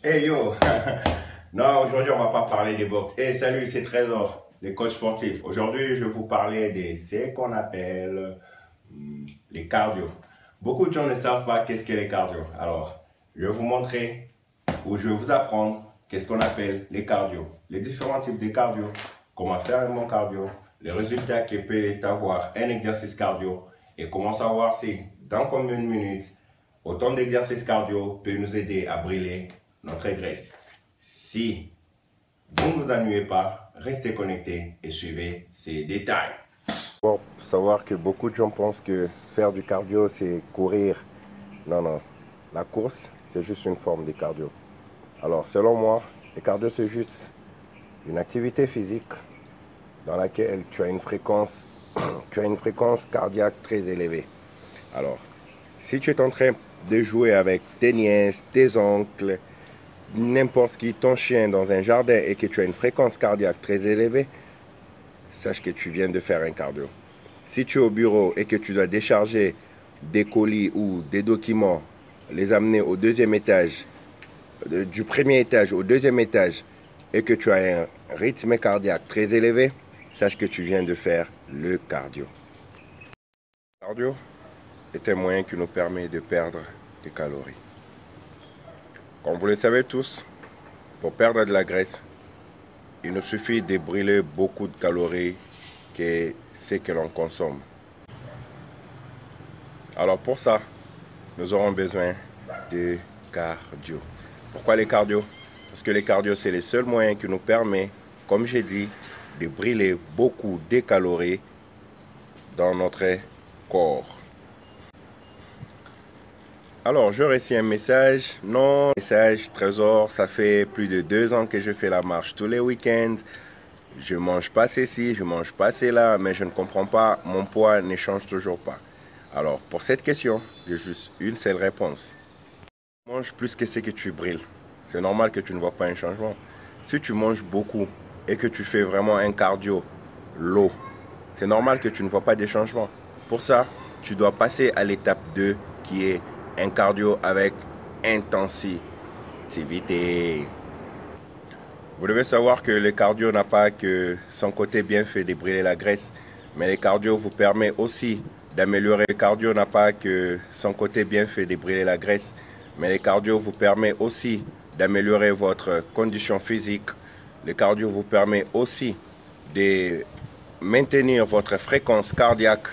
Hey yo! Non, aujourd'hui on va pas parler des box. Hey, salut, c'est Trésor, les coachs sportifs. Aujourd'hui, je vais vous parler de ce qu'on appelle les cardio. Beaucoup de gens ne savent pas qu'est-ce que les cardio. Alors, je vais vous montrer ou je vais vous apprendre qu'est-ce qu'on appelle les cardio. Les différents types de cardio, comment faire un bon cardio, les résultats que peut avoir un exercice cardio et comment savoir si dans combien de minutes autant d'exercices cardio peut nous aider à brûler notre graisse. Si vous ne vous ennuyez pas, restez connectés et suivez ces détails. Bon, faut savoir que beaucoup de gens pensent que faire du cardio, c'est courir. Non, non. La course, c'est juste une forme de cardio. Alors, selon moi, le cardio, c'est juste une activité physique dans laquelle tu as une fréquence, tu as une fréquence cardiaque très élevée. Alors, si tu es en train de jouer avec tes nièces, tes oncles, n'importe qui, ton chien dans un jardin et que tu as une fréquence cardiaque très élevée, sache que tu viens de faire un cardio. Si tu es au bureau et que tu dois décharger des colis ou des documents, les amener au deuxième étage, du premier étage au deuxième étage, et que tu as un rythme cardiaque très élevé, sache que tu viens de faire le cardio. Le cardio est un moyen qui nous permet de perdre des calories. Comme vous le savez tous, pour perdre de la graisse, il nous suffit de brûler beaucoup de calories que ce que l'on consomme. Alors pour ça, nous aurons besoin de cardio. Pourquoi les cardio? Parce que les cardio, c'est le seul moyen qui nous permet, comme j'ai dit, de brûler beaucoup de calories dans notre corps. Alors, je reçois un message. Non, message Trésor, ça fait plus de 2 ans que je fais la marche tous les week-ends. Je mange pas ceci, je mange pas cela, mais je ne comprends pas, mon poids ne change toujours pas. Alors, pour cette question, j'ai juste une seule réponse. Mange plus que ce que tu brûles. C'est normal que tu ne vois pas un changement. Si tu manges beaucoup et que tu fais vraiment un cardio low, c'est normal que tu ne vois pas de changement. Pour ça, tu dois passer à l'étape 2 qui est un cardio avec intensité. Vous devez savoir que le cardio n'a pas que son côté bienfait de brûler la graisse, mais le cardio vous permet aussi d'améliorer. Le cardio n'a pas que son côté bienfait de brûler la graisse, mais le cardio vous permet aussi d'améliorer votre condition physique. Le cardio vous permet aussi de maintenir votre fréquence cardiaque.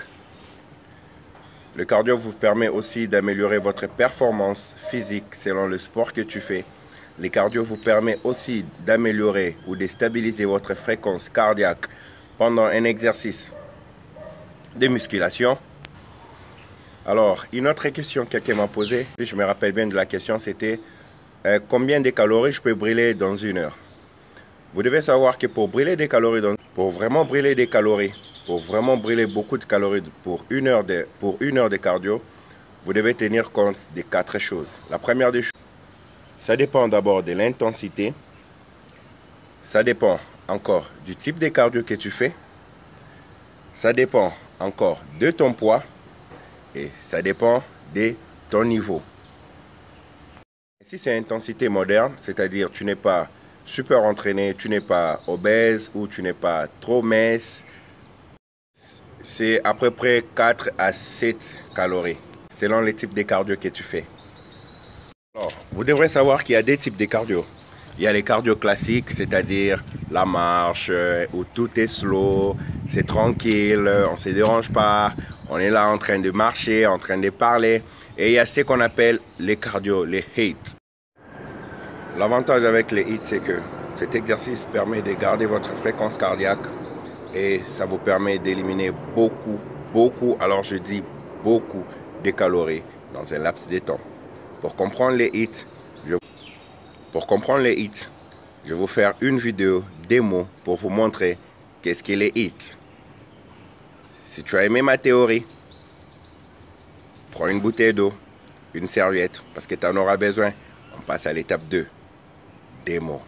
Le cardio vous permet aussi d'améliorer votre performance physique selon le sport que tu fais. Le cardio vous permet aussi d'améliorer ou de stabiliser votre fréquence cardiaque pendant un exercice de musculation. Alors, une autre question que quelqu'un m'a posée, je me rappelle bien de la question, c'était combien de calories je peux brûler dans 1 heure? Vous devez savoir que pour brûler des calories, pour vraiment brûler des calories, pour vraiment brûler beaucoup de calories pour 1 heure de cardio, vous devez tenir compte de 4 choses. La première des choses, ça dépend d'abord de l'intensité, ça dépend encore du type de cardio que tu fais, ça dépend encore de ton poids et ça dépend de ton niveau. Si c'est intensité moderne, c'est-à-dire tu n'es pas super entraîné, tu n'es pas obèse ou tu n'es pas trop mince, c'est à peu près 4 à 7 calories selon les types de cardio que tu fais. Alors, vous devrez savoir qu'il y a des types de cardio. Il y a les cardio classiques, c'est-à-dire la marche où tout est slow, c'est tranquille, on ne se dérange pas, on est là en train de marcher, en train de parler. Et il y a ce qu'on appelle les cardio, les HIIT. L'avantage avec les HIIT, c'est que cet exercice permet de garder votre fréquence cardiaque et ça vous permet d'éliminer beaucoup, alors je dis beaucoup de calories dans un laps de temps. Pour comprendre les HIIT, je vais vous faire une vidéo démo pour vous montrer qu'est-ce que les HIIT. Si tu as aimé ma théorie, prends une bouteille d'eau, une serviette, parce que tu en auras besoin. On passe à l'étape 2, démo.